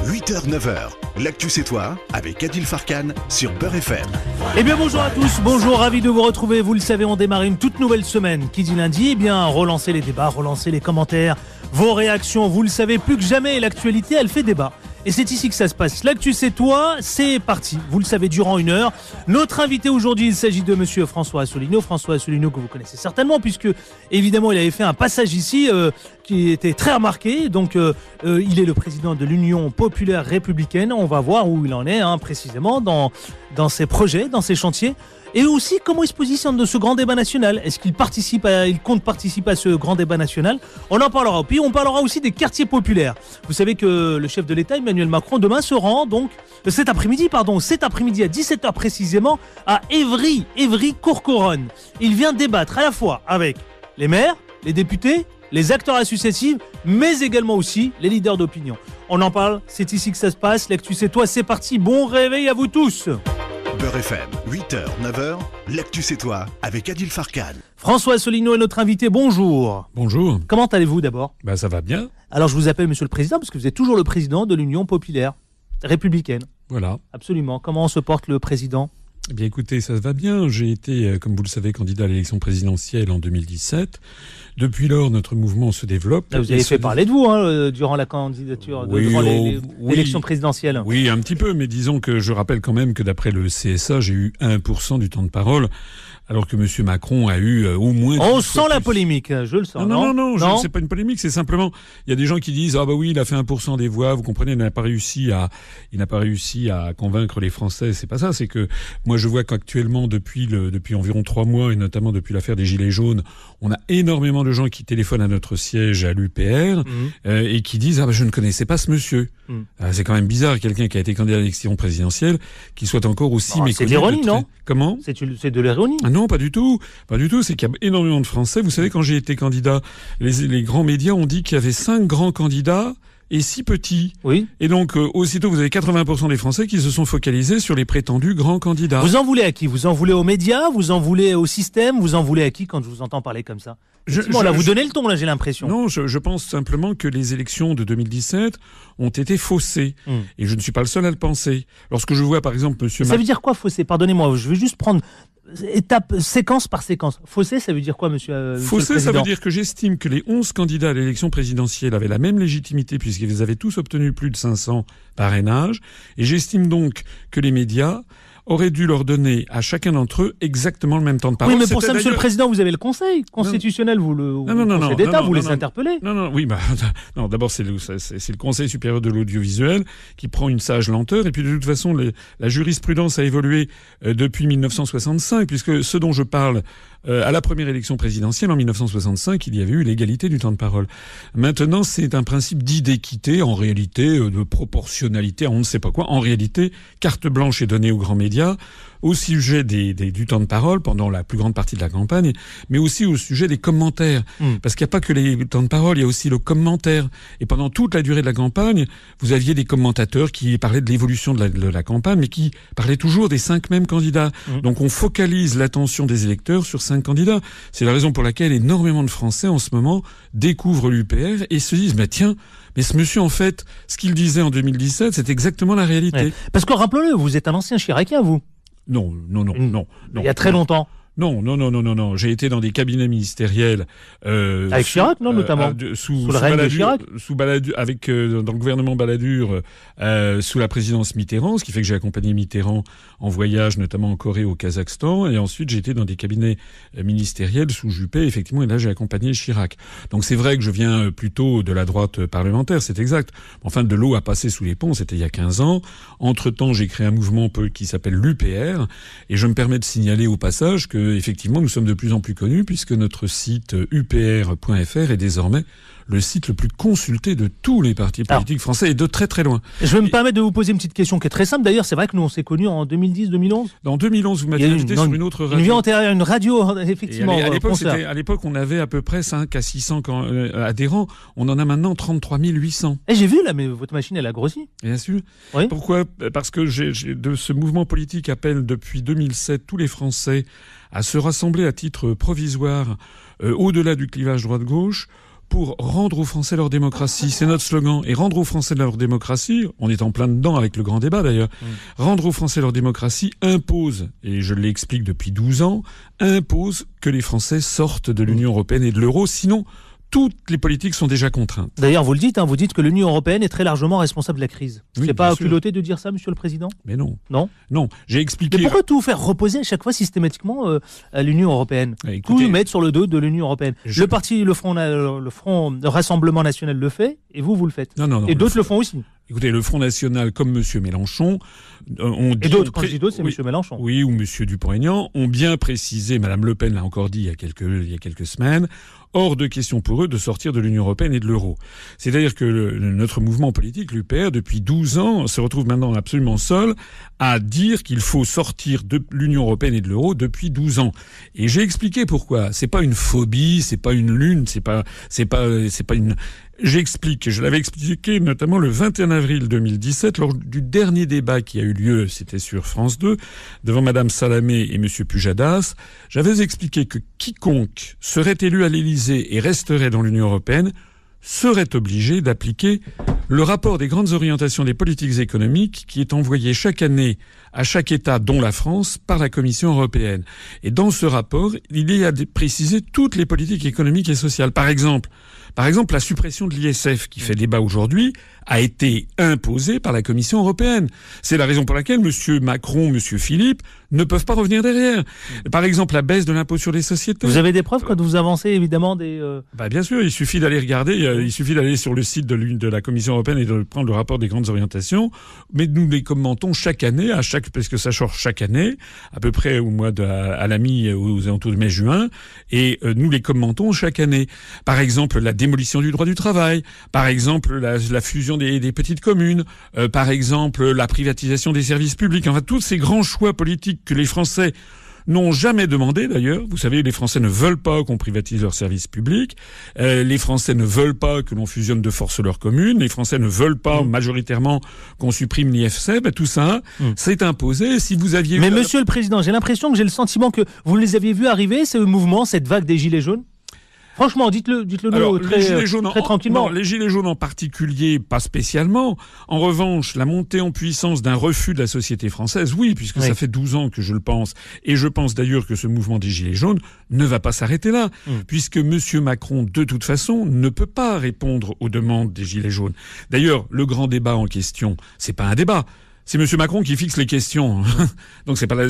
8h, 9h, l'actu c'est toi, avec Adil Farkan sur Beurre FM. Eh bien bonjour à tous, bonjour, ravi de vous retrouver. Vous le savez, on démarre une toute nouvelle semaine. Qui dit lundi, eh bien relancer les débats, relancer les commentaires, vos réactions. Vous le savez, plus que jamais, l'actualité, elle fait débat. Et c'est ici que ça se passe. L'actu c'est toi, c'est parti. Vous le savez, durant une heure. Notre invité aujourd'hui, il s'agit de monsieur François Asselineau. François Asselineau que vous connaissez certainement, puisque évidemment il avait fait un passage ici qui était très remarqué. Donc il est le président de l'Union populaire républicaine. On va voir où il en est précisément dans ses projets, dans ses chantiers. Et aussi, comment il se positionne de ce grand débat national. Est-ce qu'il compte participer à ce grand débat national? On en parlera. Puis on parlera aussi des quartiers populaires. Vous savez que le chef de l'État, Emmanuel Macron, demain se rend donc, cet après-midi à 17h précisément, à Évry-Courcouronnes. Il vient débattre à la fois avec les maires, les députés, les acteurs associatifs, mais également aussi les leaders d'opinion. On en parle, c'est ici que ça se passe. L'actu c'est toi, c'est parti. Bon réveil à vous tous. Beurre FM, 8h, 9h, l'actu c'est toi, avec Adil Farkan. François Asselineau est notre invité, bonjour. Bonjour. Comment allez-vous d'abord ? Ça va bien. Alors je vous appelle monsieur le président, parce que vous êtes toujours le président de l'Union populaire républicaine. Voilà. Absolument. Comment se porte le président ? Eh bien écoutez, ça va bien. J'ai été, comme vous le savez, candidat à l'élection présidentielle en 2017. Depuis lors, notre mouvement se développe. Là, vous avez fait parler de vous durant la candidature, durant l'élection présidentielle. Oui, un petit peu, mais disons que je rappelle quand même que d'après le CSA, j'ai eu 1% du temps de parole, alors que M. Macron a eu au moins... On sent la polémique, je le sens. Non, c'est pas une polémique, c'est simplement, il y a des gens qui disent, oui, il a fait 1% des voix, vous comprenez, il n'a pas réussi à convaincre les Français, c'est pas ça, c'est que moi je vois qu'actuellement, depuis environ 3 mois, et notamment depuis l'affaire des Gilets jaunes, on a énormément de gens qui téléphonent à notre siège à l'UPR et qui disent je ne connaissais pas ce monsieur. C'est quand même bizarre, quelqu'un qui a été candidat à l'élection présidentielle qui soit encore aussi méconnu. C'est de l'ironie, non ? Comment ? C'est de l'ironie. Non, pas du tout. Pas du tout. C'est qu'il y a énormément de Français. Vous savez, quand j'ai été candidat, les grands médias ont dit qu'il y avait 5 grands candidats et 6 petits. Oui. Et donc, aussitôt, vous avez 80% des Français qui se sont focalisés sur les prétendus grands candidats. Vous en voulez à qui ? Vous en voulez aux médias ? Vous en voulez au système ? Vous en voulez à qui quand je vous entends parler comme ça ? Vous donnez le ton, là, j'ai l'impression. Non, je pense simplement que les élections de 2017 ont été faussées. Et je ne suis pas le seul à le penser. Lorsque je vois, par exemple, monsieur... Ça veut dire quoi, faussé ? Pardonnez-moi, je vais juste prendre... séquence par séquence. Faussé, ça veut dire quoi, monsieur Faussé, ça veut dire que j'estime que les 11 candidats à l'élection présidentielle avaient la même légitimité puisqu'ils avaient tous obtenu plus de 500 parrainages. Et j'estime donc que les médias auraient dû leur donner à chacun d'entre eux exactement le même temps de parole. Oui, mais pour ça, monsieur le président, vous avez le Conseil constitutionnel, le Conseil d'État, vous les interpellez. Non, d'abord, c'est le Conseil supérieur de l'audiovisuel qui prend une sage lenteur. Et puis, de toute façon, la jurisprudence a évolué depuis 1965, puisque ce dont je parle à la première élection présidentielle, en 1965, il y avait eu l'égalité du temps de parole. Maintenant, c'est un principe dit d'équité, en réalité, de proportionnalité, on ne sait pas quoi. En réalité, carte blanche est donnée aux grands médias au sujet du temps de parole pendant la plus grande partie de la campagne, mais aussi au sujet des commentaires. Parce qu'il n'y a pas que les temps de parole, il y a aussi le commentaire. Et pendant toute la durée de la campagne, vous aviez des commentateurs qui parlaient de l'évolution de la campagne, mais qui parlaient toujours des 5 mêmes candidats. Donc on focalise l'attention des électeurs sur 5 candidats. C'est la raison pour laquelle énormément de Français, en ce moment, découvrent l'UPR et se disent, mais ce monsieur, en fait, ce qu'il disait en 2017, c'est exactement la réalité. Ouais. Parce que, rappelez-le, vous êtes un ancien chiracien, vous. Non. Il y a très longtemps. Non. J'ai été dans des cabinets ministériels avec Chirac, notamment sous le règne de Chirac, dans le gouvernement Balladur, sous la présidence Mitterrand, ce qui fait que j'ai accompagné Mitterrand en voyage, notamment en Corée, au Kazakhstan, et ensuite j'ai été dans des cabinets ministériels sous Juppé, effectivement, et là j'ai accompagné Chirac. Donc c'est vrai que je viens plutôt de la droite parlementaire, c'est exact. Enfin, de l'eau a passé sous les ponts, c'était il y a 15 ans. Entre-temps, j'ai créé un mouvement qui s'appelle l'UPR, et je me permets de signaler au passage que effectivement, nous sommes de plus en plus connus puisque notre site upr.fr est désormais le site le plus consulté de tous les partis politiques français et de très très loin. Je vais me permettre de vous poser une petite question qui est très simple. D'ailleurs, c'est vrai que nous on s'est connus en 2010-2011. En 2011, vous m'avez invité sur une autre radio. Une vie antérieure, une radio, effectivement. À l'époque, on avait à peu près 5 à 600 adhérents. On en a maintenant 33 800. Et j'ai vu là, mais votre machine elle a grossi. Bien sûr. Oui. Pourquoi ? Parce que ce mouvement politique appelle depuis 2007 tous les Français à se rassembler à titre provisoire au-delà du clivage droite-gauche pour rendre aux Français leur démocratie. C'est notre slogan. Et rendre aux Français leur démocratie, on est en plein dedans avec le grand débat d'ailleurs, rendre aux Français leur démocratie impose, et je l'explique depuis 12 ans, impose que les Français sortent de l'Union européenne et de l'euro, sinon toutes les politiques sont déjà contraintes. D'ailleurs, vous le dites, vous dites que l'Union européenne est très largement responsable de la crise. Oui, c'est pas bien sûr. culotté de dire ça, Monsieur le Président ? Mais non. Non. Non, j'ai expliqué... Mais pourquoi tout faire reposer à chaque fois systématiquement à l'Union européenne ? Écoutez, tout mettre sur le dos de l'Union européenne. Je- Le Front Rassemblement National le fait, et vous le faites. Non. Et d'autres le font aussi. Écoutez, le Front National, comme Monsieur Mélenchon, ont dit... Et d'autres, quand je dis d'autres, c'est oui, Monsieur Mélenchon. Oui, ou Monsieur Dupont-Aignan, ont bien précisé, Madame Le Pen l'a encore dit il y a quelques semaines, hors de question pour eux de sortir de l'Union européenne et de l'euro. C'est-à-dire que notre mouvement politique, l'UPR, depuis 12 ans, se retrouve maintenant absolument seul à dire qu'il faut sortir de l'Union européenne et de l'euro depuis 12 ans. Et j'ai expliqué pourquoi. C'est pas une phobie, c'est pas une lune, c'est pas une... J'explique, je l'avais expliqué notamment le 21 avril 2017 lors du dernier débat qui a eu lieu, c'était sur France 2, devant Madame Salamé et Monsieur Pujadas. J'avais expliqué que quiconque serait élu à l'Élysée et resterait dans l'Union européenne serait obligé d'appliquer le rapport des grandes orientations des politiques économiques qui est envoyé chaque année à chaque État, dont la France, par la Commission européenne. Et dans ce rapport, il y a précisé toutes les politiques économiques et sociales. Par exemple, la suppression de l'ISF, qui fait débat aujourd'hui, a été imposée par la Commission européenne. C'est la raison pour laquelle M. Macron, M. Philippe ne peuvent pas revenir derrière. Par exemple, la baisse de l'impôt sur les sociétés. Vous avez des preuves quand vous avancez évidemment des... Bien sûr, il suffit d'aller regarder, il suffit d'aller sur le site de la Commission européenne et de prendre le rapport des grandes orientations. Mais nous les commentons chaque année, parce que ça change chaque année, à peu près au mois à la aux alentours de mai-juin, et nous les commentons chaque année. Par exemple, la démolition du droit du travail, par exemple, la fusion des petites communes, par exemple, la privatisation des services publics, enfin, tous ces grands choix politiques que les Français n'ont jamais demandé d'ailleurs. Vous savez, les Français ne veulent pas qu'on privatise leurs services publics. Les Français ne veulent pas que l'on fusionne de force leurs communes. Les Français ne veulent pas majoritairement qu'on supprime l'IFC. Tout ça, c'est imposé. Si vous aviez... Mais Monsieur le Président, j'ai l'impression que j'ai le sentiment que vous les aviez vus arriver, ce mouvement, cette vague des Gilets jaunes. Franchement, dites-le nous très tranquillement. Non, les Gilets jaunes en particulier, pas spécialement. En revanche, la montée en puissance d'un refus de la société française, oui, puisque ça fait 12 ans que je le pense. Et je pense d'ailleurs que ce mouvement des Gilets jaunes ne va pas s'arrêter là, puisque Monsieur Macron, de toute façon, ne peut pas répondre aux demandes des Gilets jaunes. D'ailleurs, le grand débat en question, c'est pas un débat. C'est Monsieur Macron qui fixe les questions. Donc c'est pas là.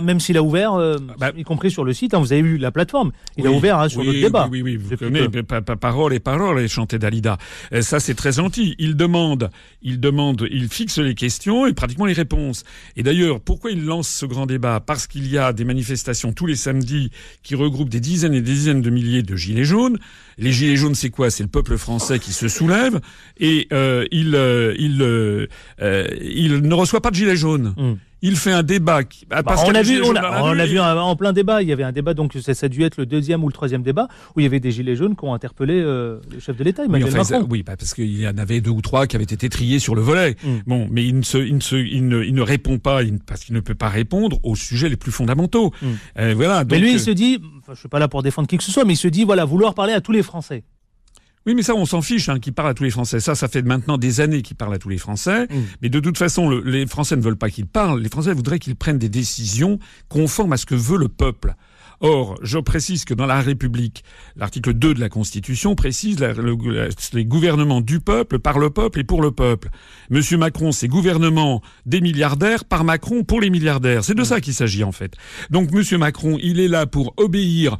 Même s'il a ouvert, y compris sur le site, vous avez vu la plateforme. Il a ouvert sur notre débat. Oui, vous connaissez, parole et chanter Dalida. Ça c'est très gentil. Il fixe les questions et pratiquement les réponses. Et d'ailleurs, pourquoi il lance ce grand débat ? Parce qu'il y a des manifestations tous les samedis qui regroupent des dizaines et des dizaines de milliers de gilets jaunes. Les gilets jaunes, c'est quoi ? C'est le peuple français qui se soulève et il ne reçoit pas de gilets jaunes. Il fait un débat. On l'a vu en plein débat. Il y avait un débat, donc ça a dû être le deuxième ou le troisième débat, où il y avait des gilets jaunes qui ont interpellé le chef de l'État, Emmanuel Macron. Parce qu'il y en avait 2 ou 3 qui avaient été triés sur le volet. Bon, mais il ne répond pas, parce qu'il ne peut pas répondre aux sujets les plus fondamentaux. Voilà. Donc, mais lui, il se dit, je suis pas là pour défendre qui que ce soit, mais il se dit, vouloir parler à tous les Français. Oui, mais ça, on s'en fiche, qu'il parle à tous les Français. Ça fait maintenant des années qu'il parle à tous les Français. Mais de toute façon, les Français ne veulent pas qu'il parle. Les Français voudraient qu'il prenne des décisions conformes à ce que veut le peuple. Or, je précise que dans la République, l'article 2 de la Constitution précise les gouvernements du peuple, par le peuple et pour le peuple. Monsieur Macron, c'est gouvernement des milliardaires, par Macron pour les milliardaires. C'est de ça qu'il s'agit, en fait. Donc, Monsieur Macron, il est là pour obéir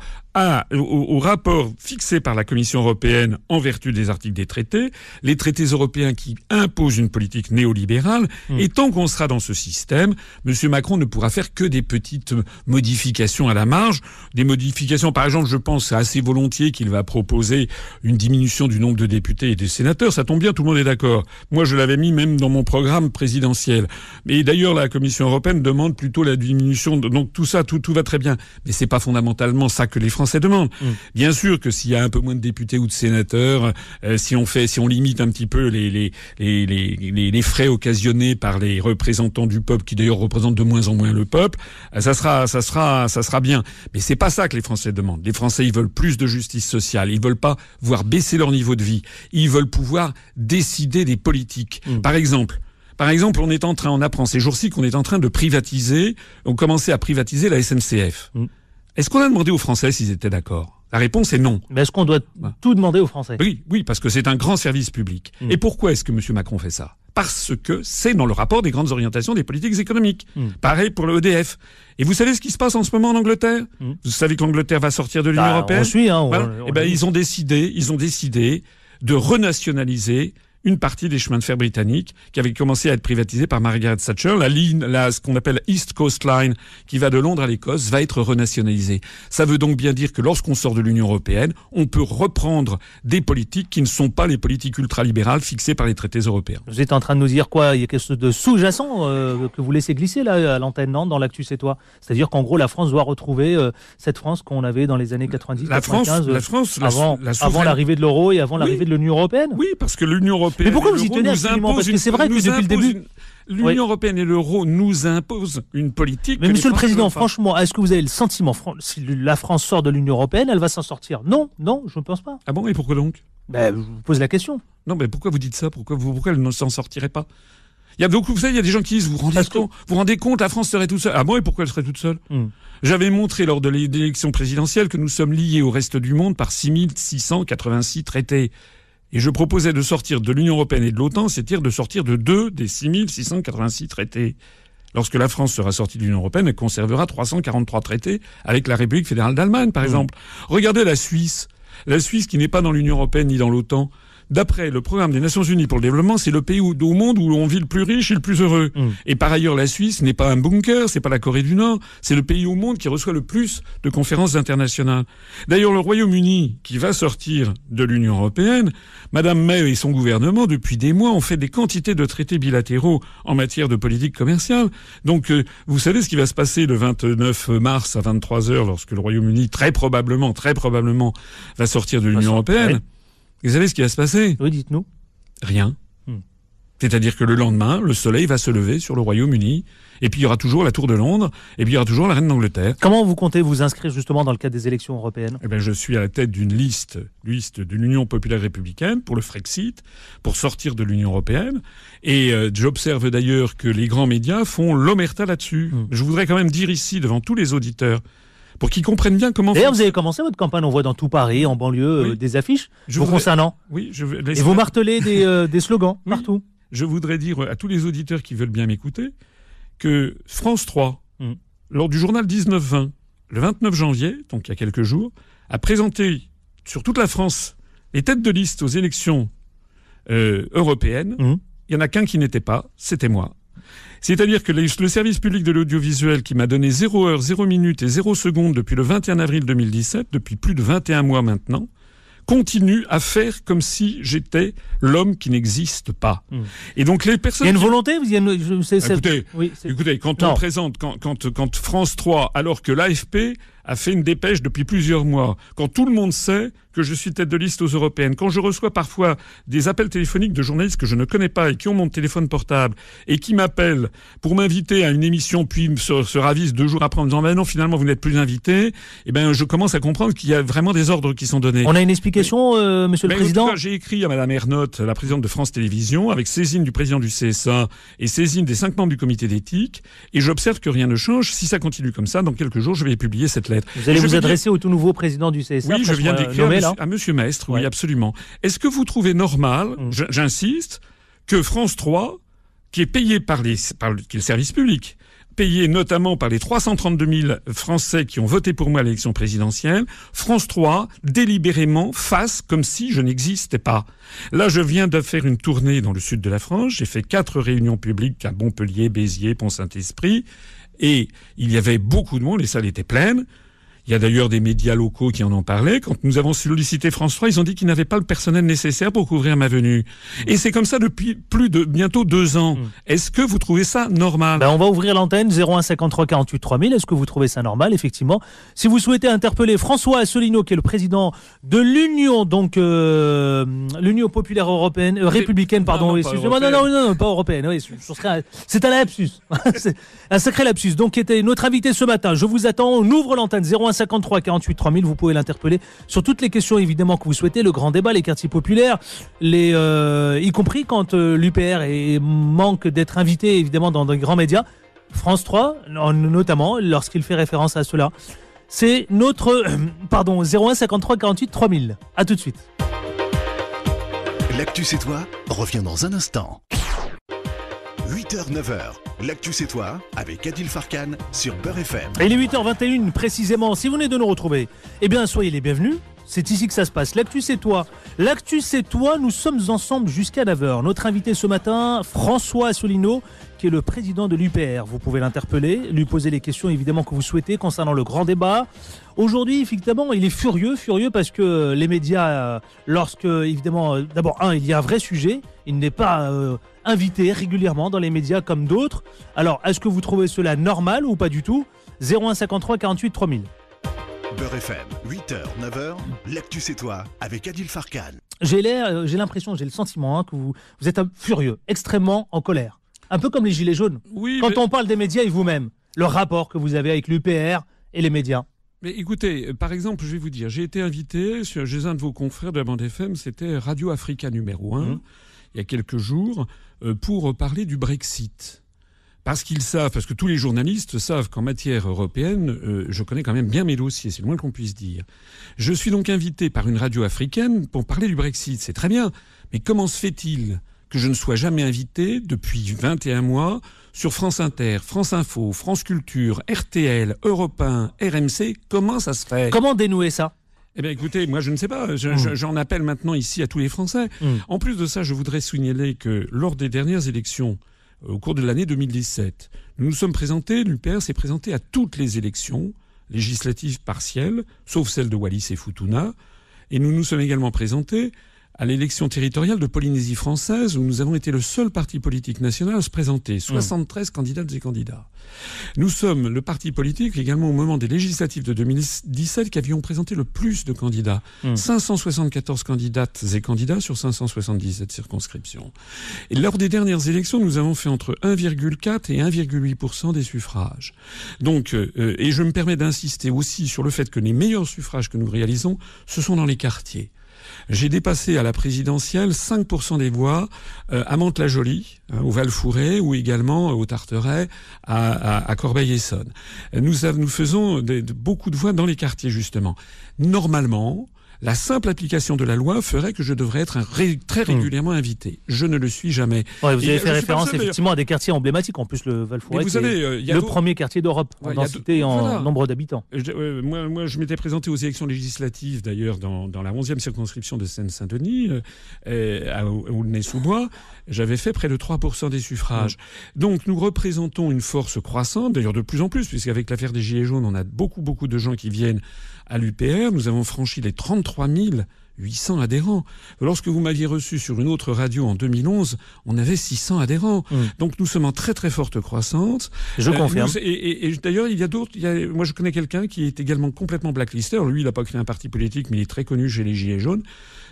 au rapport fixé par la Commission européenne en vertu des articles des traités, les traités européens qui imposent une politique néolibérale. Et tant qu'on sera dans ce système, Monsieur Macron ne pourra faire que des petites modifications à la marge. Des modifications, par exemple, je pense assez volontiers qu'il va proposer une diminution du nombre de députés et de sénateurs. Ça tombe bien, tout le monde est d'accord. Moi, je l'avais mis même dans mon programme présidentiel. Et d'ailleurs, la Commission européenne demande plutôt la diminution. Donc tout ça, tout va très bien. Mais c'est pas fondamentalement ça que les Français Français demandent. Bien sûr que s'il y a un peu moins de députés ou de sénateurs, si on limite un petit peu les frais occasionnés par les représentants du peuple, qui d'ailleurs représentent de moins en moins le peuple, ça sera bien. Mais c'est pas ça que les Français demandent. Les Français, ils veulent plus de justice sociale. Ils veulent pas voir baisser leur niveau de vie. Ils veulent pouvoir décider des politiques. Par exemple, on apprend ces jours-ci qu'on est en train de privatiser, on commençait à privatiser la SNCF. Est-ce qu'on a demandé aux Français s'ils étaient d'accord? La réponse est non. Mais est-ce qu'on doit tout demander aux Français? Oui, parce que c'est un grand service public. Et pourquoi est-ce que M. Macron fait ça? Parce que c'est dans le rapport des grandes orientations des politiques économiques. Pareil pour le EDF. Et vous savez ce qui se passe en ce moment en Angleterre? Vous savez que l'Angleterre va sortir de l'Union européenne? On suit, ils ont décidé de renationaliser une partie des chemins de fer britanniques qui avaient commencé à être privatisés par Margaret Thatcher. La ligne, ce qu'on appelle East Coast Line, qui va de Londres à l'Écosse, va être renationalisée. Ça veut donc bien dire que lorsqu'on sort de l'Union européenne, on peut reprendre des politiques qui ne sont pas les politiques ultralibérales fixées par les traités européens. Vous êtes en train de nous dire quoi? Il y a quelque chose de sous-jacent que vous laissez glisser là à l'antenne, non, dans l'actu c'est toi. C'est-à-dire qu'en gros la France doit retrouver cette France qu'on avait dans les années 90, 95, avant l'arrivée de l'euro et avant l'arrivée de l'Union européenne. Oui, parce que l'Union européenne. Mais pourquoi vous y tenez absolument? Parce que c'est vrai que depuis le début, l'Union européenne et l'euro nous imposent une politique. Mais Monsieur le Président, franchement, est-ce que vous avez le sentiment, si la France sort de l'Union européenne, elle va s'en sortir? Non, je ne pense pas. Ah bon, et pourquoi donc? Je vous pose la question. Non, mais pourquoi vous dites ça? Pourquoi elle ne s'en sortirait pas? Il y a beaucoup, vous savez, il y a des gens qui disent, vous vous rendez compte, la France serait toute seule. Ah bon, et pourquoi elle serait toute seule? J'avais montré lors de l'élection présidentielle que nous sommes liés au reste du monde par 6686 traités. Et je proposais de sortir de l'Union européenne et de l'OTAN, c'est-à-dire de sortir de 2 des 6686 traités. Lorsque la France sera sortie de l'Union européenne, elle conservera 343 traités avec la République fédérale d'Allemagne, par exemple. Regardez la Suisse. La Suisse qui n'est pas dans l'Union européenne ni dans l'OTAN. D'après le programme des Nations Unies pour le développement, c'est le pays au monde où on vit le plus riche et le plus heureux. Et par ailleurs, la Suisse n'est pas un bunker, c'est pas la Corée du Nord, c'est le pays au monde qui reçoit le plus de conférences internationales. D'ailleurs, le Royaume-Uni, qui va sortir de l'Union européenne, Madame May et son gouvernement, depuis des mois, ont fait des quantités de traités bilatéraux en matière de politique commerciale. Donc, vous savez ce qui va se passer le 29 mars à 23h lorsque le Royaume-Uni, très probablement, va sortir de l'Union européenne. Vous savez ce qui va se passer? Oui, dites-nous. Rien. C'est-à-dire que le lendemain, le soleil va se lever sur le Royaume-Uni, et puis il y aura toujours la Tour de Londres, et puis il y aura toujours la Reine d'Angleterre. Comment vous comptez vous inscrire justement dans le cadre des élections européennes? Je suis à la tête d'une liste d'une Union populaire républicaine pour le Frexit, pour sortir de l'Union européenne, et j'observe d'ailleurs que les grands médias font l'omerta là-dessus. Je voudrais quand même dire ici, devant tous les auditeurs, pour qu'ils comprennent bien comment... D'ailleurs, vous avez commencé votre campagne, on voit dans tout Paris, en banlieue, des affiches vous concernant. Oui, et vous martelez des slogans partout. Je voudrais dire à tous les auditeurs qui veulent bien m'écouter que France 3, lors du journal 19-20, le 29 janvier, donc il y a quelques jours, a présenté sur toute la France les têtes de liste aux élections européennes. Il n'y en a qu'un qui n'était pas, c'était moi. C'est-à-dire que le service public de l'audiovisuel qui m'a donné 0 heure, 0 minute et 0 seconde depuis le 21 avril 2017, depuis plus de 21 mois maintenant, continue à faire comme si j'étais l'homme qui n'existe pas. Et donc les personnes... Il y a une volonté Écoutez, quand on présente, quand France 3, alors que l'AFP a fait une dépêche depuis plusieurs mois, quand tout le monde sait que je suis tête de liste aux européennes, quand je reçois parfois des appels téléphoniques de journalistes que je ne connais pas et qui ont mon téléphone portable et qui m'appellent pour m'inviter à une émission puis se ravissent 2 jours après en me disant non, finalement vous n'êtes plus invité, je commence à comprendre qu'il y a vraiment des ordres qui sont donnés. On a une explication, Monsieur le Président? En tout cas, j'ai écrit à Madame Ernotte, la présidente de France Télévisions, avec saisine du président du CSA et saisine des 5 membres du comité d'éthique, et j'observe que rien ne change. Si ça continue comme ça, dans quelques jours, je vais publier cette lettre. Vous allez vous adresser au tout nouveau président du CSA? Oui, je viens d'écrire à Monsieur Mestre, oui, absolument. Est-ce que vous trouvez normal, j'insiste, que France 3, qui est payé qui est le service public, payé notamment par les 332 000 Français qui ont voté pour moi à l'élection présidentielle, France 3, délibérément, fasse comme si je n'existais pas. Là, je viens de faire une tournée dans le sud de la France. J'ai fait 4 réunions publiques à Montpellier, Béziers, Pont-Saint-Esprit. Et il y avait beaucoup de monde, les salles étaient pleines. Il y a d'ailleurs des médias locaux qui en ont parlé. Quand nous avons sollicité France 3, ils ont dit qu'ils n'avaient pas le personnel nécessaire pour couvrir ma venue. Et c'est comme ça depuis bientôt 2 ans. Est-ce que vous trouvez ça normal? On va ouvrir l'antenne 01 53 48 3000. Est-ce que vous trouvez ça normal? Effectivement. Si vous souhaitez interpeller François Asselineau, qui est le président de l'Union, donc l'Union populaire européenne, républicaine, pardon. Non, Excusez-moi, non, pas européenne. Oui, c'est un lapsus. C'est un sacré lapsus. Donc, qui était notre invité ce matin. Je vous attends. On ouvre l'antenne 01 53 48 3000. Vous pouvez l'interpeller sur toutes les questions, évidemment, que vous souhaitez. Le grand débat, les quartiers populaires, y compris quand l'UPR manque d'être invité, évidemment, dans des grands médias. France 3, notamment, lorsqu'il fait référence à cela. C'est notre 01 53 48 3000. À tout de suite. L'actu c'est toi revient dans un instant. 8h, 9h, l'actu c'est toi avec Adil Farkan sur Beurre FM. Et il est 8h21 précisément. Si vous venez de nous retrouver, eh bien soyez les bienvenus. C'est ici que ça se passe. L'actu c'est toi. L'actu c'est toi. Nous sommes ensemble jusqu'à 9h. Notre invité ce matin, François Asselineau, qui est le président de l'UPR. Vous pouvez l'interpeller, lui poser les questions évidemment que vous souhaitez concernant le grand débat. Aujourd'hui, effectivement, il est furieux parce que les médias, lorsque, évidemment, d'abord, il y a un vrai sujet, il n'est pas invité régulièrement dans les médias comme d'autres. Alors, est-ce que vous trouvez cela normal ou pas du tout? 01 53 48 3000. Beurre FM, 8h, 9h, l'actu c'est toi avec Adil Farkan. J'ai l'impression, j'ai le sentiment que vous êtes furieux, extrêmement en colère. Un peu comme les Gilets jaunes. Oui, quand on parle des médias et vous-même, le rapport que vous avez avec l'UPR et les médias. Mais écoutez, par exemple, je vais vous dire, j'ai été invité chez un de vos confrères de la bande FM, c'était Radio Africa numéro 1, il y a quelques jours, pour parler du Brexit. Parce que tous les journalistes savent qu'en matière européenne, je connais quand même bien mes dossiers, c'est le moins qu'on puisse dire. Je suis donc invité par une radio africaine pour parler du Brexit, c'est très bien. Mais comment se fait-il que je ne sois jamais invité depuis 21 mois sur France Inter, France Info, France Culture, RTL, Europe 1, RMC? Comment ça se fait? Comment dénouer ça? Eh bien, écoutez, moi, je ne sais pas. J'en appelle maintenant ici à tous les Français. En plus de ça, je voudrais signaler que lors des dernières élections, au cours de l'année 2017, nous nous sommes présentés, l'UPR s'est présenté à toutes les élections législatives partielles, sauf celle de Wallis et Futuna, et nous nous sommes également présentés à l'élection territoriale de Polynésie française, où nous avons été le seul parti politique national à se présenter. 73 candidates et candidats. Nous sommes le parti politique également au moment des législatives de 2017 qui avions présenté le plus de candidats. 574 candidates et candidats sur 577 circonscriptions. Et lors des dernières élections, nous avons fait entre 1,4 et 1,8% des suffrages. Donc, et je me permets d'insister aussi sur le fait que les meilleurs suffrages que nous réalisons, ce sont dans les quartiers. J'ai dépassé à la présidentielle 5% des voix à Mantes-la-Jolie, au Val-Fouré, ou également au Tarteret, à Corbeil-Essonnes. Nous faisons beaucoup de voix dans les quartiers, justement. Normalement, la simple application de la loi ferait que je devrais être très régulièrement invité. Je ne le suis jamais. Ouais, vous avez fait référence effectivement à des quartiers emblématiques. En plus, le Val-Fouré, c'est le premier quartier d'Europe en densité et en nombre d'habitants. Moi, je m'étais présenté aux élections législatives, d'ailleurs, dans la 11e circonscription de Seine-Saint-Denis, à Aulnay-sous-Bois. J'avais fait près de 3% des suffrages. Donc, nous représentons une force croissante, d'ailleurs de plus en plus, puisqu'avec l'affaire des Gilets jaunes, on a beaucoup de gens qui viennent à l'UPR. Nous avons franchi les 33 800 adhérents. Lorsque vous m'aviez reçu sur une autre radio en 2011, on avait 600 adhérents. Donc nous sommes en très forte croissance. Je confirme. Et d'ailleurs, il y a d'autres. Moi, je connais quelqu'un qui est également complètement blacklisté. Alors lui, il n'a pas créé un parti politique, mais il est très connu chez les Gilets jaunes.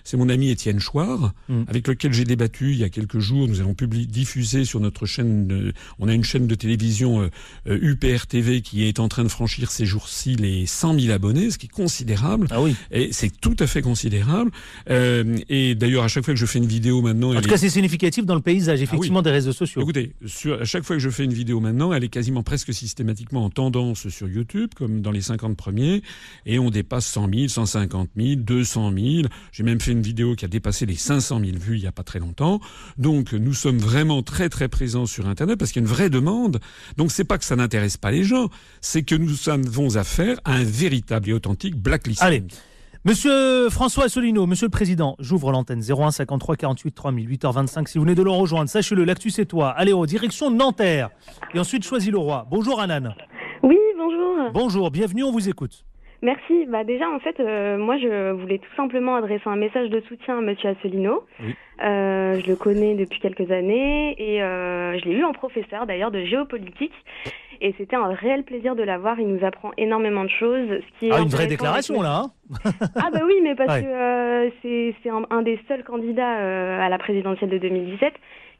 C'est mon ami Étienne Chouard, avec lequel j'ai débattu il y a quelques jours. Nous allons diffuser sur notre chaîne. On a une chaîne de télévision UPR TV qui est en train de franchir ces jours-ci les 100 000 abonnés, ce qui est considérable. Ah oui. Et c'est tout à fait considérable. Et d'ailleurs, à chaque fois que je fais une vidéo maintenant... En tout cas, c'est significatif dans le paysage, effectivement, des réseaux sociaux. Écoutez, à chaque fois que je fais une vidéo maintenant, elle est quasiment presque systématiquement en tendance sur YouTube, comme dans les 50 premiers, et on dépasse 100 000, 150 000, 200 000. J'ai même fait une vidéo qui a dépassé les 500 000 vues il n'y a pas très longtemps. Donc, nous sommes vraiment très présents sur Internet parce qu'il y a une vraie demande. Donc, c'est pas que ça n'intéresse pas les gens, c'est que nous avons affaire à un véritable et authentique blacklisting. Allez. Monsieur François Asselineau, Monsieur le Président, j'ouvre l'antenne 01 53 48 3000, 8h25. Si vous venez de le rejoindre, sachez-le, l'actu c'est toi. Allez, en direction de Nanterre. Et ensuite, Choisy-le-Roi. Bonjour Anan. Oui, bonjour. Bonjour, bienvenue, on vous écoute. Merci. Déjà, en fait, moi, je voulais tout simplement adresser un message de soutien à Monsieur Asselineau. Oui. Je le connais depuis quelques années et je l'ai eu en professeur, d'ailleurs, de géopolitique. Et c'était un réel plaisir de l'avoir. Il nous apprend énormément de choses. Ce qui est une vraie déclaration, là. Ah bah oui, mais parce Ouais. que c'est un des seuls candidats à la présidentielle de 2017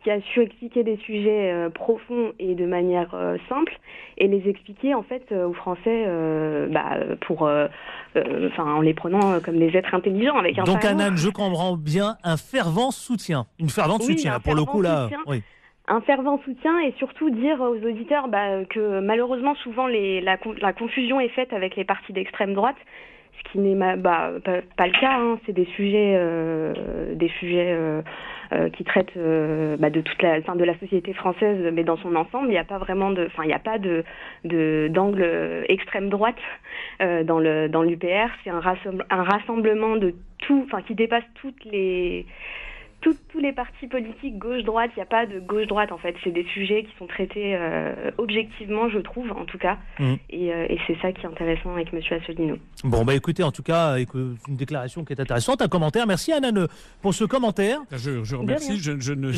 qui a su expliquer des sujets profonds et de manière simple et les expliquer en fait aux Français en les prenant comme des êtres intelligents avec un Donc, cerveau. Anan, je comprends bien un fervent soutien. Une fervente Oui, soutien, un pour le fervent coup, là. soutien. Oui. Un fervent soutien et surtout dire aux auditeurs que malheureusement souvent la confusion est faite avec les partis d'extrême droite, ce qui n'est pas le cas. Hein. C'est des sujets qui traitent de toute de la société française, mais dans son ensemble, il n'y a pas vraiment d'angle extrême droite dans l'UPR. C'est un rassemblement de tout, qui dépasse tous les partis politiques gauche-droite. Il n'y a pas de gauche-droite en fait. C'est des sujets qui sont traités objectivement, je trouve, en tout cas. Et c'est ça qui est intéressant avec Monsieur Asselineau. Bon, écoutez, en tout cas, une déclaration qui est intéressante, un commentaire. Merci Anan pour ce commentaire. Je remercie. Je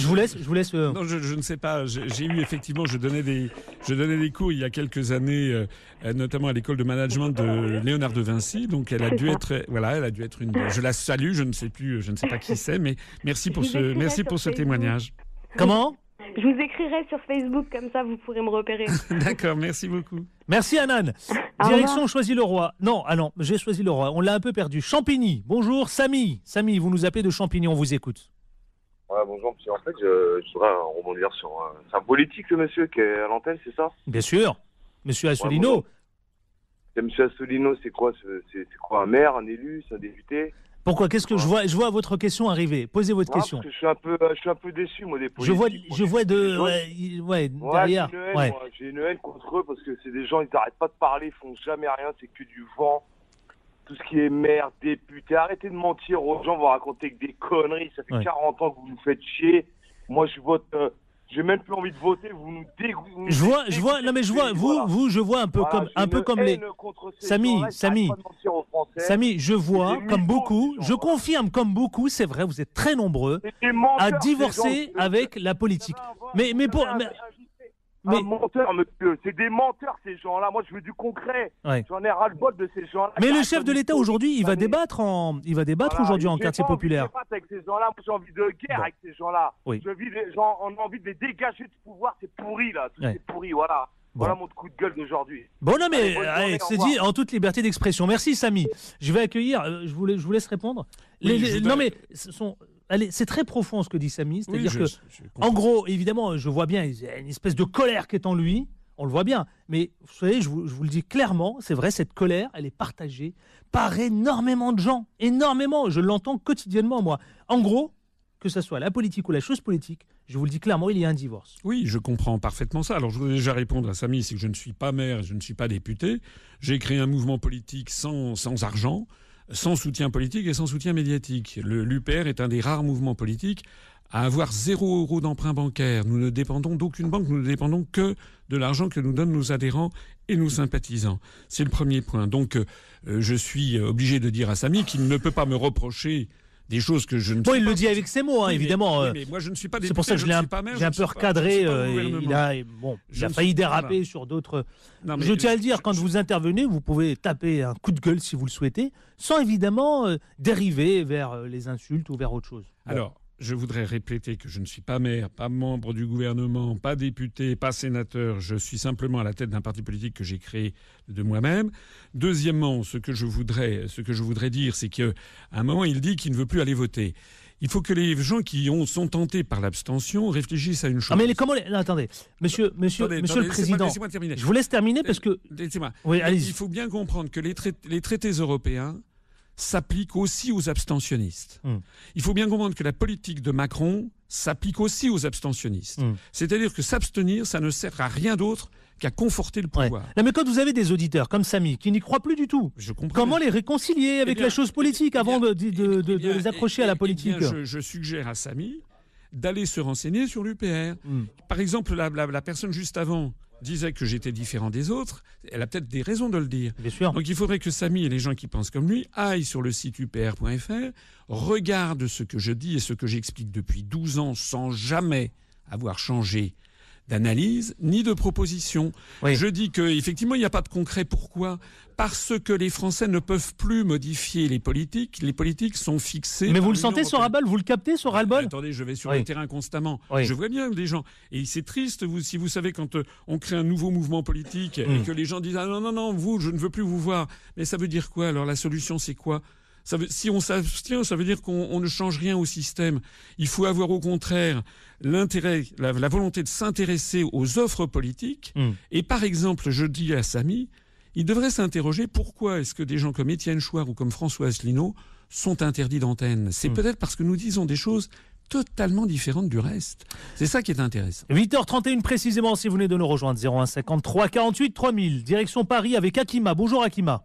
vous laisse. Non, je ne sais pas. J'ai eu effectivement, je donnais des cours il y a quelques années, notamment à l'école de management de Léonard de Vinci. Donc elle a dû être une. Je la salue. Je ne sais pas qui c'est, mais merci pour ce témoignage. Comment ? Je vous écrirai sur Facebook, comme ça vous pourrez me repérer. D'accord, merci beaucoup. Merci Anan. Direction Choisy-le-Roi. Non, j'ai choisi le roi. On l'a un peu perdu. Champigny. Bonjour, Samy. Samy, vous nous appelez de Champigny, on vous écoute. Ouais, bonjour monsieur. En fait, je voudrais rebondir sur... C'est un politique, le monsieur, qui est à l'antenne, c'est ça ? Bien sûr. Monsieur Asselineau. Ouais, c'est monsieur Asselineau, c'est quoi ? C'est quoi, un maire, un élu, c'est un député ? Pourquoi ? Qu'est-ce que je vois votre question arriver. Posez votre question. Parce que je suis un peu déçu, moi, des politiques. Je vois derrière. J'ai une haine contre eux parce que c'est des gens, ils n'arrêtent pas de parler, ils font jamais rien, c'est que du vent. Tout ce qui est maire, député, arrêtez de mentir aux gens, vous racontez que des conneries. Ça fait 40 ans que vous nous faites chier. Moi, je vote. J'ai même plus envie de voter. Vous nous dégoûtez. Je vois un peu comme les. Samy, je vois comme beaucoup. Je confirme comme beaucoup. C'est vrai, vous êtes très nombreux à divorcer avec la politique. Mais un menteur, monsieur. C'est des menteurs, ces gens-là. Moi, je veux du concret. Ouais. J'en ai ras-le-bol de ces gens-là. Mais le chef de l'État aujourd'hui, il va débattre aujourd'hui en quartier populaire. Je avec ces gens-là. Moi, j'ai envie de guerre avec ces gens-là. Oui. On a envie de les dégager du pouvoir. C'est pourri, là. C'est pourri, voilà. Bon. Voilà mon coup de gueule d'aujourd'hui. Bon, non, mais c'est dit en toute liberté d'expression. Merci, Samy. Je vais accueillir. Je vous laisse répondre. Non, mais c'est très profond ce que dit Samy. C'est-à-dire en gros, évidemment, je vois bien, il y a une espèce de colère qui est en lui. On le voit bien. Mais vous savez, je vous le dis clairement, c'est vrai, cette colère, elle est partagée par énormément de gens. Énormément. Je l'entends quotidiennement, moi. En gros, que ce soit la politique ou la chose politique, je vous le dis clairement, il y a un divorce. Oui, je comprends parfaitement ça. Alors, je voudrais déjà répondre à Samy, c'est que je ne suis pas maire, je ne suis pas député. J'ai créé un mouvement politique sans argent, sans soutien politique et sans soutien médiatique. L'UPR est un des rares mouvements politiques à avoir 0 € d'emprunt bancaire. Nous ne dépendons d'aucune banque, nous ne dépendons que de l'argent que nous donnent nos adhérents et nos sympathisants. C'est le premier point. Donc, je suis obligé de dire à Samy qu'il ne peut pas me reprocher des choses que je ne sais pas. Il le dit avec ses mots, évidemment. Mais moi, je ne suis pas député, c'est pour ça que j'ai un peu recadré. Il a failli déraper sur d'autres. Je tiens à le dire, quand vous intervenez, vous pouvez taper un coup de gueule si vous le souhaitez, sans évidemment dériver vers les insultes ou vers autre chose. Alors, je voudrais répéter que je ne suis pas maire, pas membre du gouvernement, pas député, pas sénateur. Je suis simplement à la tête d'un parti politique que j'ai créé de moi-même. Deuxièmement, ce que je voudrais dire, c'est qu'à un moment, il dit qu'il ne veut plus aller voter. Il faut que les gens qui sont tentés par l'abstention réfléchissent à une chose. Attendez, monsieur le Président, laissez-moi terminer. Je vous laisse terminer parce que... Laissez-moi. Oui, allez-y. Il faut bien comprendre que les traités européens s'applique aussi aux abstentionnistes. Il faut bien comprendre que la politique de Macron s'applique aussi aux abstentionnistes. C'est-à-dire que s'abstenir, ça ne sert à rien d'autre qu'à conforter le pouvoir. Ouais. Mais quand vous avez des auditeurs comme Samy qui n'y croient plus du tout, comment les réconcilier avec la chose politique avant de les accrocher à la politique ? Je suggère à Samy d'aller se renseigner sur l'UPR. Par exemple, la personne juste avant disait que j'étais différent des autres. Elle a peut-être des raisons de le dire. Bien sûr. Donc il faudrait que Samy et les gens qui pensent comme lui aillent sur le site upr.fr, regardent ce que je dis et ce que j'explique depuis 12 ans sans jamais avoir changé d'analyse ni de proposition. Oui. Je dis qu'effectivement, il n'y a pas de concret. Pourquoi ? Parce que les Français ne peuvent plus modifier les politiques. Les politiques sont fixées. Mais par vous le l'Union sentez, ce européenne. ras-le-bol ? Vous le captez, ce ras-le-bol ? Attendez, je vais sur Oui. le terrain constamment. Oui. Je vois bien des gens. Et c'est triste, si vous savez, quand on crée un nouveau mouvement politique et que les gens disent « Ah non, vous, je ne veux plus vous voir ». Mais ça veut dire quoi ? Alors la solution, c'est quoi ? Si on s'abstient, ça veut dire qu'on ne change rien au système. Il faut avoir au contraire l'intérêt, la volonté de s'intéresser aux offres politiques. Et par exemple, je dis à Samy, il devrait s'interroger pourquoi est-ce que des gens comme Étienne Chouard ou comme François Asselineau sont interdits d'antenne. C'est peut-être parce que nous disons des choses totalement différentes du reste. C'est ça qui est intéressant. 8h31 précisément, si vous venez de nous rejoindre, 01 53 48 3000, direction Paris avec Akima. Bonjour Akima.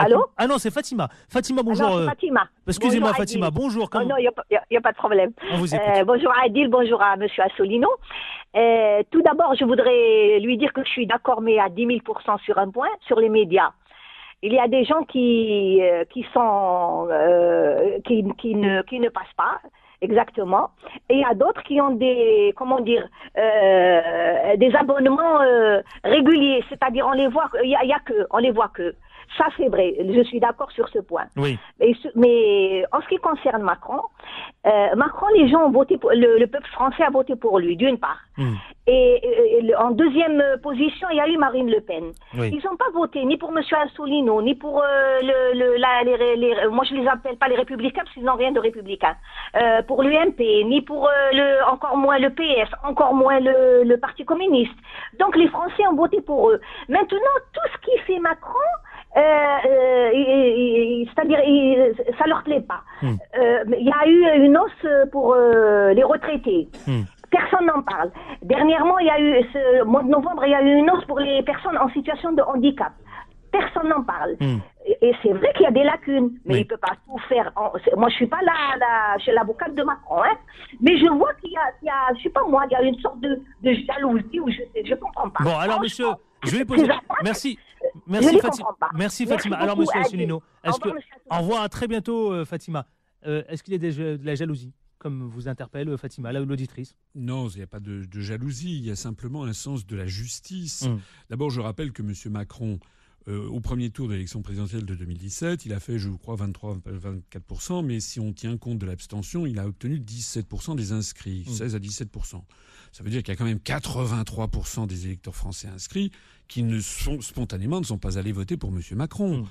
Allô ? Ah non, c'est Fatima. Fatima, bonjour. Ah non, c'est Fatima. Excusez-moi, Bonjour, Fatima. Adil. Bonjour. Non, il n'y a pas de problème. On vous écoute. Bonjour à Adil, bonjour à M. Asselineau. Tout d'abord, je voudrais lui dire que je suis d'accord, mais à 10 000% sur un point, sur les médias. Il y a des gens qui ne passent pas. Exactement. Et il y a d'autres qui ont des abonnements réguliers, c'est-à-dire on les voit que. Ça, c'est vrai. Je suis d'accord sur ce point. Oui. Mais en ce qui concerne Macron, les gens ont voté pour, le peuple français a voté pour lui, d'une part. Et en deuxième position, il y a eu Marine Le Pen. Oui. Ils n'ont pas voté ni pour M. Asselineau, ni pour moi je les appelle pas les républicains parce qu'ils n'ont rien de républicain. Pour l'UMP, ni pour encore moins le PS, encore moins le Parti communiste. Donc les Français ont voté pour eux. Maintenant, tout ce qui fait Macron, c'est-à-dire ça leur plaît pas. Il y a eu une hausse pour les retraités. Personne n'en parle. Dernièrement, il y a eu ce mois de novembre, il y a eu une hausse pour les personnes en situation de handicap. Personne n'en parle. Et c'est vrai qu'il y a des lacunes, mais il peut pas tout faire. Moi, je suis pas chez l'avocate de Macron, hein. Mais je vois qu'il y a, je sais pas moi, il y a une sorte de jalousie où je comprends pas. Bon, alors monsieur, je vais poser. Merci Fatima. Merci Fatima. Alors monsieur Asselineau, au revoir, à très bientôt Fatima. Est-ce qu'il y a de la jalousie, comme vous interpelle Fatima, l'auditrice ? Non, il n'y a pas de jalousie, il y a simplement un sens de la justice. D'abord, je rappelle que M. Macron, au premier tour de l'élection présidentielle de 2017, il a fait, je crois, 23-24%, mais si on tient compte de l'abstention, il a obtenu 17% des inscrits, 16 à 17%. Ça veut dire qu'il y a quand même 83% des électeurs français inscrits qui ne sont pas allés voter pour M. Macron.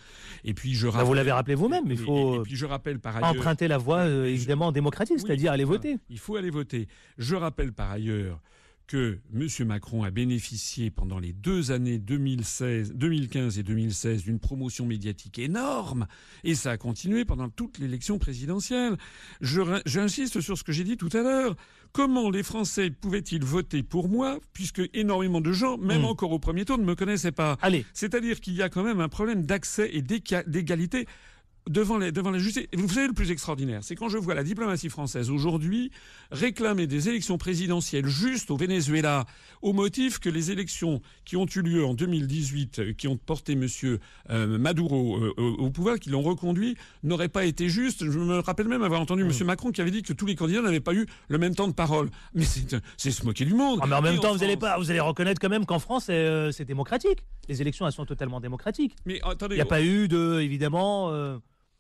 Et puis vous l'avez rappelé vous-même, il faut et puis je rappelle par ailleurs, emprunter la voie évidemment démocratique, c'est-à-dire aller voter. Il faut aller voter. Je rappelle par ailleurs que M. Macron a bénéficié pendant les 2 années 2015 et 2016 d'une promotion médiatique énorme, et ça a continué pendant toute l'élection présidentielle. J'insiste sur ce que j'ai dit tout à l'heure. Comment les Français pouvaient-ils voter pour moi, puisque énormément de gens, même encore au premier tour, ne me connaissaient pas. C'est-à-dire qu'il y a quand même un problème d'accès et d'égalité devant la justice. Et vous savez, le plus extraordinaire, c'est quand je vois la diplomatie française aujourd'hui réclamer des élections présidentielles justes au Venezuela, au motif que les élections qui ont eu lieu en 2018, qui ont porté M. Maduro au pouvoir, qui l'ont reconduit, n'auraient pas été justes. Je me rappelle même avoir entendu M. Macron qui avait dit que tous les candidats n'avaient pas eu le même temps de parole. Mais c'est se moquer du monde. Mais en même temps, vous allez reconnaître quand même qu'en France, c'est démocratique. Les élections, elles sont totalement démocratiques. Mais attendez, il n'y a pas eu évidemment...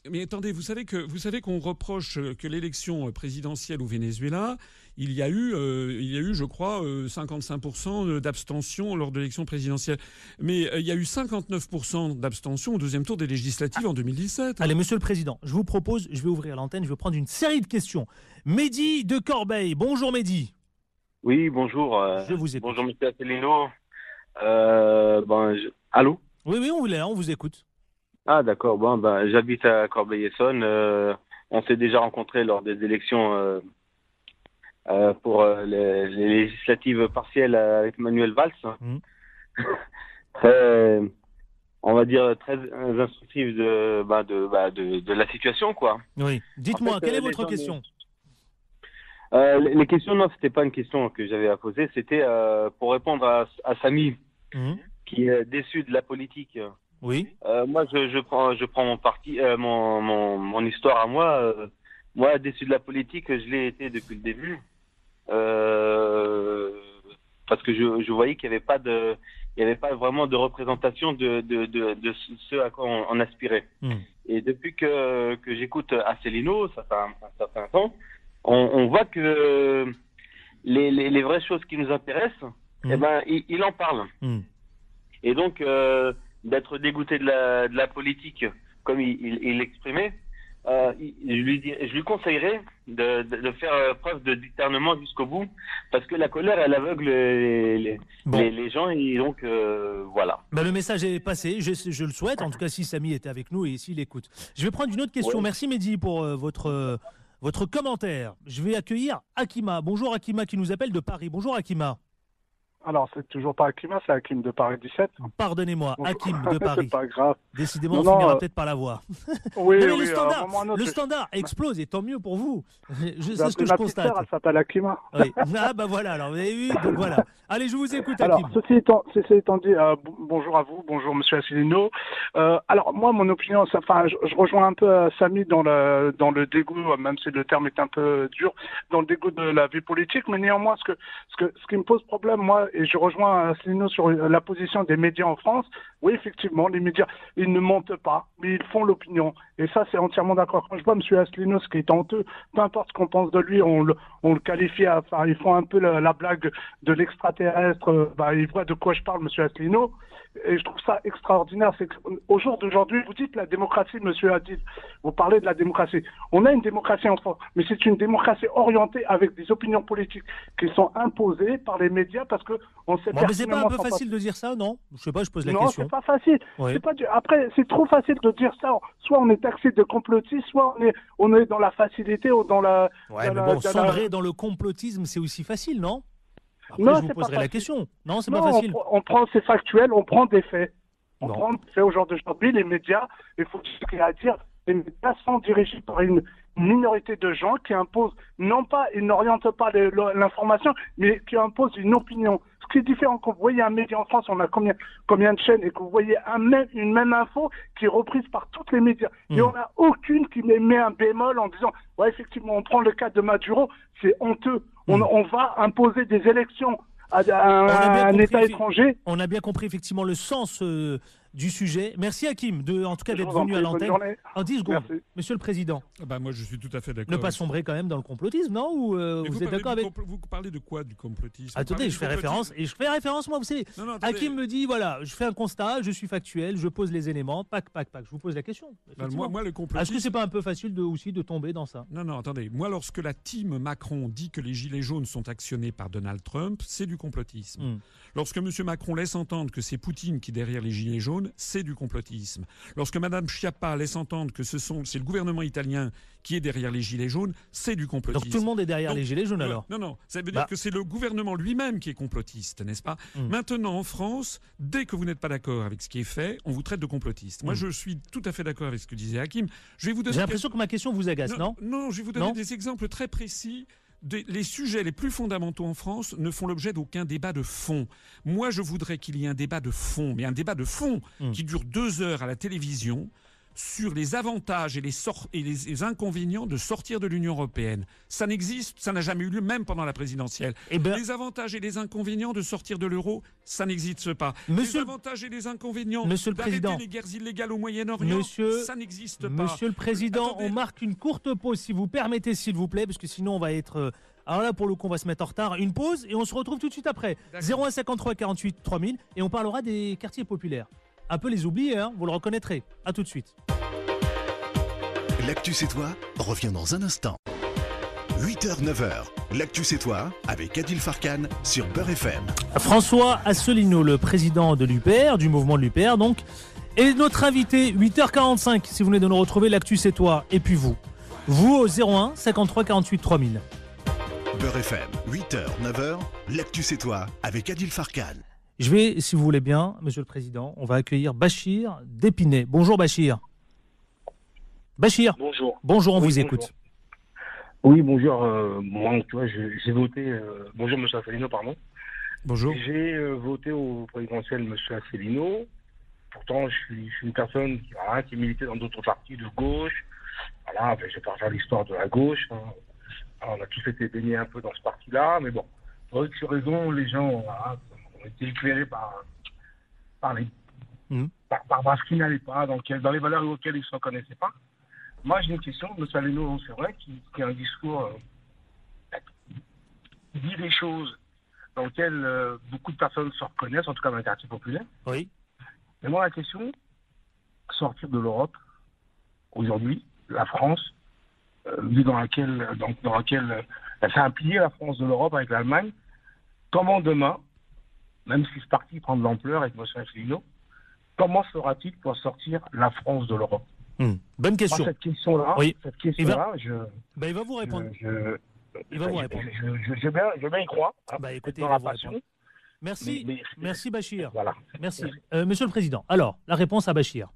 Mais attendez, vous savez qu'on reproche que l'élection présidentielle au Venezuela, il y a eu, je crois, 55% d'abstention lors de l'élection présidentielle. Mais il y a eu 59% d'abstention au deuxième tour des législatives en 2017. Allez, Monsieur le Président, je vous propose, je vais ouvrir l'antenne, je vais prendre une série de questions. Mehdi de Corbeil. Bonjour Mehdi. Oui, bonjour. Je vous écoute. Bonjour Monsieur Asselineau. Allô ? Oui, on vous écoute. Ah d'accord, j'habite à Corbeil-Essonnes. On s'est déjà rencontrés lors des élections pour les législatives partielles avec Manuel Valls. On va dire très instructive de la situation, quoi. Oui. Dites-moi, quelle est votre question ? Les questions, non, c'était pas une question que j'avais à poser. C'était pour répondre à Samy, qui est déçu de la politique. Oui. Moi, je prends mon parti, mon histoire à moi. Moi, déçu de la politique, je l'ai été depuis le début, parce que je voyais qu'il n'y avait pas vraiment de représentation de ce à quoi on aspirait. Et depuis que j'écoute Asselineau, ça fait un certain temps, on voit que les vraies choses qui nous intéressent, eh ben, il en parle. Et donc, d'être dégoûté de la politique, comme il l'exprimait, je lui conseillerais de faire preuve de discernement jusqu'au bout, parce que la colère, elle aveugle les gens, et donc voilà. Ben, le message est passé, je le souhaite, en tout cas si Samy était avec nous et s'il écoute. Je vais prendre une autre question. Merci Mehdi pour votre commentaire. Je vais accueillir Akima. Bonjour Akima qui nous appelle de Paris. Bonjour Akima. Alors, c'est toujours pas Akima, c'est Hakim de Paris 17. Pardonnez-moi, Hakim de Paris. C'est pas grave. Décidément, on finira peut-être par la voir. Oui, non, mais oui, le standard explose, et tant mieux pour vous. C'est ce que je constate. Sœur, elle s'appelle Akima. Oui. Ah, bah voilà, alors vous avez vu, donc voilà. Allez, je vous écoute, alors, Hakim. Ceci étant dit, bonjour à vous, bonjour Monsieur Asselineau. Alors, moi, mon opinion, je rejoins un peu Samy dans le dégoût, même si le terme est un peu dur, dans le dégoût de la vie politique, mais néanmoins, ce qui me pose problème, moi, et je rejoins Asselineau sur la position des médias en France. Oui, effectivement, les médias, ils ne mentent pas, mais ils font l'opinion. Et ça, c'est entièrement d'accord. Quand je vois M. Asselineau, ce qui est honteux, peu importe ce qu'on pense de lui, on le qualifie, ils font un peu la blague de l'extraterrestre. Il voit de quoi je parle, M. Asselineau. Et je trouve ça extraordinaire. C'est qu'au jour d'aujourd'hui, vous dites la démocratie, M. Hadid, vous parlez de la démocratie. On a une démocratie en France, mais c'est une démocratie orientée avec des opinions politiques qui sont imposées par les médias parce que on sait mais c'est pas un peu facile de dire ça, non? Je sais pas, je pose la question. Non, c'est pas facile. Oui. Après, c'est trop facile de dire ça. Soit on est taxé de complotiste, soit on est dans la facilité ou dans la... Ouais, mais bon, sombrer dans le complotisme, c'est aussi facile, non? Après, non, je vous poserai la question. Non, c'est pas facile. On prend, c'est factuel, on prend des faits. On prend des faits aujourd'hui. Les médias, il faut ce qu'il y a à dire, les médias sont dirigés par une minorité de gens qui imposent, non pas, ils n'orientent pas l'information, mais qui imposent une opinion. Ce qui est différent, quand vous voyez un média en France, on a combien de chaînes, et que vous voyez une même info qui est reprise par toutes les médias. Et on n'a aucune qui met un bémol en disant, ouais, effectivement, on prend le cas de Maduro, c'est honteux. On va imposer des élections à un État étranger. On a bien compris effectivement le sens du sujet. Merci Hakim, en tout cas d'être venu à l'antenne. En 10 secondes, merci. Monsieur le Président. Moi je suis tout à fait d'accord. Ne pas sombrer quand même dans le complotisme, non? Ou vous êtes d'accord avec... Vous parlez de quoi, du complotisme? Attendez, je fais référence, moi, vous savez. Hakim me dit, voilà, je fais un constat, je suis factuel, je pose les éléments, pac. Je vous pose la question. Moi, le complotisme... Est-ce que c'est pas un peu facile aussi de tomber dans ça? Non, attendez. Moi, lorsque la team Macron dit que les gilets jaunes sont actionnés par Donald Trump, c'est du complotisme. Lorsque M. Macron laisse entendre que c'est Poutine qui est derrière les gilets jaunes, c'est du complotisme. Lorsque Mme Schiappa laisse entendre que c'est le gouvernement italien qui est derrière les gilets jaunes, c'est du complotisme. Donc tout le monde est derrière les gilets jaunes alors? Non, ça veut dire que c'est le gouvernement lui-même qui est complotiste, n'est-ce pas? Maintenant, en France, dès que vous n'êtes pas d'accord avec ce qui est fait, on vous traite de complotiste. Moi, je suis tout à fait d'accord avec ce que disait Hakim. J'ai l'impression que ma question vous agace, non? Non, je vais vous donner des exemples très précis. Les sujets les plus fondamentaux en France ne font l'objet d'aucun débat de fond. Moi, je voudrais qu'il y ait un débat de fond, mais un débat de fond qui dure 2 heures à la télévision sur les avantages et les inconvénients de sortir de l'Union européenne. Ça n'existe, ça n'a jamais eu lieu, même pendant la présidentielle. Les avantages et les inconvénients de sortir de l'euro, ça n'existe pas. Les avantages et les inconvénients d'arrêter les guerres illégales au Moyen-Orient, ça n'existe pas. Monsieur le Président, on marque une courte pause, si vous permettez, s'il vous plaît, parce que sinon on va être... Alors là, pour le coup, on va se mettre en retard. Une pause et on se retrouve tout de suite après. 01 53 48 3000 et on parlera des quartiers populaires. Un peu les oublier, vous le reconnaîtrez. À tout de suite. L'actu c'est toi revient dans un instant. 8h, 9h, l'actu c'est toi avec Adil Farkan sur Beurre FM. François Asselineau, le président de l'UPR, du mouvement de l'UPR donc, et notre invité, 8h45, si vous venez de nous retrouver, l'actu c'est toi, et puis vous au 01 53 48 3000. Beurre FM, 8h, 9h, l'actu c'est toi avec Adil Farkan. Je vais, si vous voulez bien, Monsieur le Président, on va accueillir Bachir d'Épinay. Bonjour Bachir. Bachir. Bonjour. Bonjour, on vous écoute. Oui, bonjour. Moi, tu vois, j'ai voté. Bonjour, monsieur Asselineau, pardon. Bonjour. J'ai voté au présidentiel, monsieur Asselineau. Pourtant, je suis une personne qui militait dans d'autres partis de gauche. Voilà, je vais pas faire l'histoire de la gauche. Hein. Alors, on a tous été baignés un peu dans ce parti-là, mais bon, pour X raison, les gens ont été éclairés par ce qui n'allait pas, dans les valeurs auxquelles ils ne se reconnaissaient pas. Moi, j'ai une question, M. Asselineau, c'est vrai, qui a un discours qui dit des choses dans lesquelles beaucoup de personnes se reconnaissent, en tout cas dans les quartiers populaires. Oui. Mais moi, la question, sortir de l'Europe, aujourd'hui, la France, dans laquelle elle fait un pilier, la France de l'Europe avec l'Allemagne, comment demain, même si ce parti prend de l'ampleur avec M. Asselineau, comment fera-t-il pour sortir la France de l'Europe? Bonne question. Moi, cette question-là, il va vous répondre. Il va vous répondre. Je veux bien y croire. Écoutez, dans la passion. Merci, merci Bachir. Voilà. Merci. Monsieur le Président, alors, la réponse à Bachir.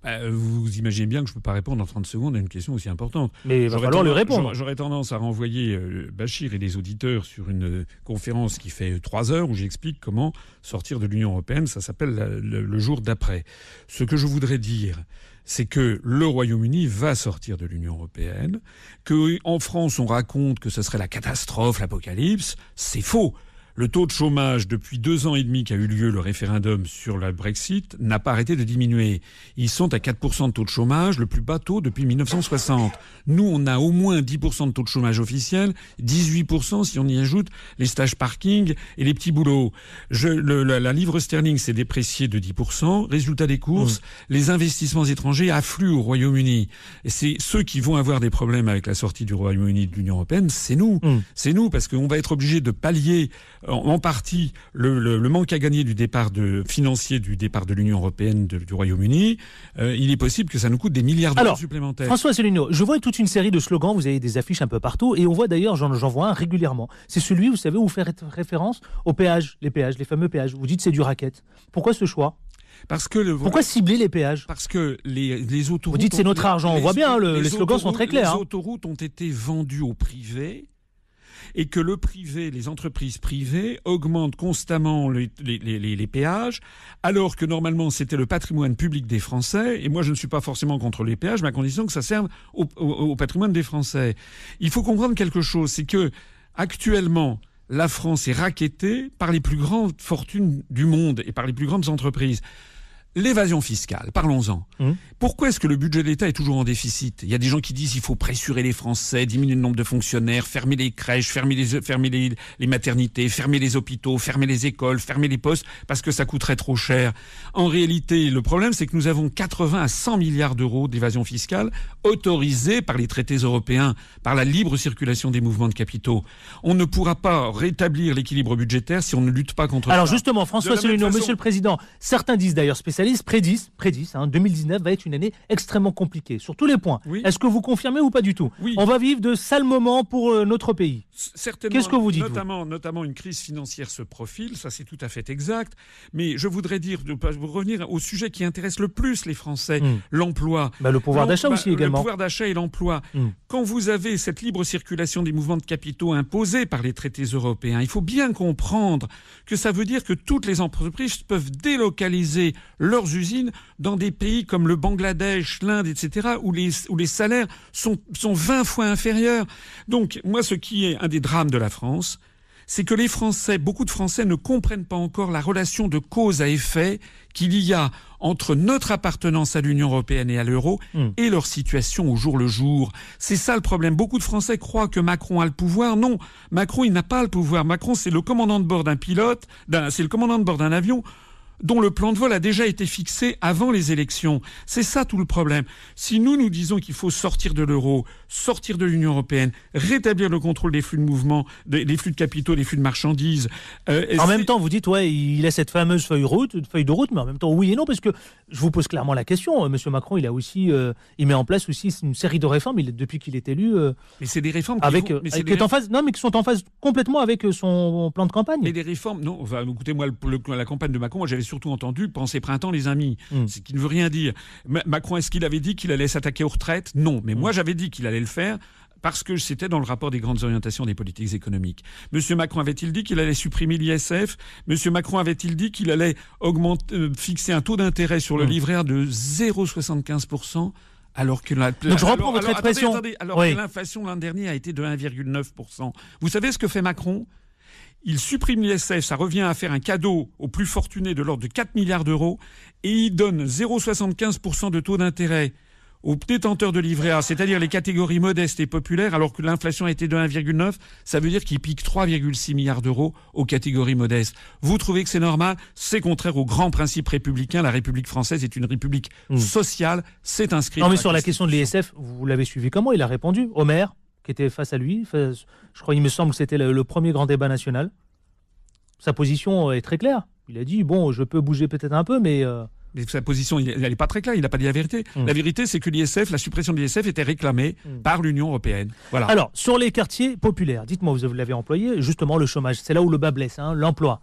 Vous imaginez bien que je ne peux pas répondre en 30 secondes à une question aussi importante. Mais il va falloir lui répondre. J'aurais tendance à renvoyer Bachir et les auditeurs sur une conférence qui fait 3 heures où j'explique comment sortir de l'Union européenne. Ça s'appelle le jour d'après. Ce que je voudrais dire, c'est que le Royaume-Uni va sortir de l'Union européenne, qu'en France on raconte que ce serait la catastrophe, l'apocalypse. C'est faux. Le taux de chômage, depuis 2 ans et demi qu'a eu lieu le référendum sur le Brexit, n'a pas arrêté de diminuer. Ils sont à 4% de taux de chômage, le plus bas taux depuis 1960. Nous, on a au moins 10% de taux de chômage officiel, 18% si on y ajoute les stages parking et les petits boulots. La livre sterling s'est dépréciée de 10%. Résultat des courses, les investissements étrangers affluent au Royaume-Uni. Et c'est ceux qui vont avoir des problèmes avec la sortie du Royaume-Uni de l'Union européenne, c'est nous. C'est nous, parce qu'on va être obligé de pallier en partie le manque à gagner financier du départ de l'Union européenne du Royaume-Uni. Il est possible que ça nous coûte des milliards d'euros supplémentaires. François Asselineau, je vois toute une série de slogans, vous avez des affiches un peu partout, et on voit d'ailleurs, j'en vois un régulièrement. C'est celui, vous savez, où vous faites référence aux péages, les fameux péages. Vous dites c'est du racket. Pourquoi ce choix ? Pourquoi cibler les péages ? Parce que les autoroutes... Vous dites c'est notre argent, on voit bien, les slogans sont très clairs. Les autoroutes ont été vendues au privé, et que le privé, les entreprises privées augmentent constamment les péages, alors que normalement c'était le patrimoine public des Français. Et moi je ne suis pas forcément contre les péages, mais à condition que ça serve au patrimoine des Français. Il faut comprendre quelque chose, c'est que actuellement la France est rackettée par les plus grandes fortunes du monde et par les plus grandes entreprises. L'évasion fiscale, parlons-en. Pourquoi est-ce que le budget de l'État est toujours en déficit ? Il y a des gens qui disent qu'il faut pressurer les Français, diminuer le nombre de fonctionnaires, fermer les crèches, fermer les maternités, fermer les hôpitaux, fermer les écoles, fermer les postes, parce que ça coûterait trop cher. En réalité, le problème, c'est que nous avons 80 à 100 milliards d'euros d'évasion fiscale autorisés par les traités européens, par la libre circulation des mouvements de capitaux. On ne pourra pas rétablir l'équilibre budgétaire si on ne lutte pas contre ça. Alors justement, François Asselineau, Monsieur le Président, certains disent d'ailleurs spécialistes, prédisent, 2019 va être une année extrêmement compliquée, sur tous les points. Oui. Est-ce que vous confirmez ou pas du tout ? Oui. On va vivre de sales moments pour notre pays. Certainement. Qu'est-ce que vous dites ? Notamment une crise financière se profile, ça c'est tout à fait exact. Mais je voudrais revenir au sujet qui intéresse le plus les Français, l'emploi. Le pouvoir d'achat aussi également. Le pouvoir d'achat et l'emploi. Quand vous avez cette libre circulation des mouvements de capitaux imposée par les traités européens, il faut bien comprendre que ça veut dire que toutes les entreprises peuvent délocaliser leurs usines dans des pays comme le Bangladesh, l'Inde, etc., où les salaires sont 20 fois inférieurs. Donc, moi, ce qui est un des drames de la France, c'est que beaucoup de Français ne comprennent pas encore la relation de cause à effet qu'il y a entre notre appartenance à l'Union européenne et à l'euro et leur situation au jour le jour. C'est ça le problème. Beaucoup de Français croient que Macron a le pouvoir. Non, Macron, il n'a pas le pouvoir. Macron, c'est le commandant de bord c'est le commandant de bord d'un avion dont le plan de vol a déjà été fixé avant les élections. C'est ça tout le problème. Si nous disons qu'il faut sortir de l'euro, sortir de l'Union européenne, rétablir le contrôle des flux de mouvement, des flux de capitaux, des flux de marchandises... en même temps, vous dites, il a cette fameuse feuille de route, mais en même temps, oui et non, parce que je vous pose clairement la question. Monsieur Macron, il a aussi, il met en place aussi une série de réformes depuis qu'il est élu. Mais c'est des réformes qui sont en phase complètement avec son plan de campagne. Mais des réformes, non. Enfin, écoutez, moi, la campagne de Macron, moi, j'avais surtout entendu penser printemps les amis, ce qui ne veut rien dire. Macron, est-ce qu'il avait dit qu'il allait s'attaquer aux retraites ? Non, mais moi j'avais dit qu'il allait le faire parce que c'était dans le rapport des grandes orientations des politiques économiques. Monsieur Macron avait-il dit qu'il allait supprimer l'ISF? Monsieur Macron avait-il dit qu'il allait fixer un taux d'intérêt sur le livret A de 0,75%? Alors que Donc je reprends votre expression. Que l'inflation l'an dernier a été de 1,9%. Vous savez ce que fait Macron? Il supprime l'ISF, ça revient à faire un cadeau aux plus fortunés de l'ordre de 4 milliards d'euros, et il donne 0,75% de taux d'intérêt aux détenteurs de livret A, c'est-à-dire les catégories modestes et populaires, alors que l'inflation a été de 1,9, ça veut dire qu'il pique 3,6 milliards d'euros aux catégories modestes. Vous trouvez que c'est normal? C'est contraire aux grands principes républicains. La République française est une république sociale, c'est inscrit. Non, mais sur la question de l'ISF, vous l'avez suivi comment? Il a répondu au maire qui était face à lui. Je crois, il me semble que c'était le premier grand débat national. Sa position est très claire. Il a dit, bon, je peux bouger peut-être un peu, mais... Mais sa position, elle n'est pas très claire, il n'a pas dit la vérité. La vérité, c'est que l'ISF, la suppression de l'ISF était réclamée par l'Union européenne. Voilà. Alors, sur les quartiers populaires, dites-moi, vous l'avez employé, justement le chômage, c'est là où le bas blesse, l'emploi.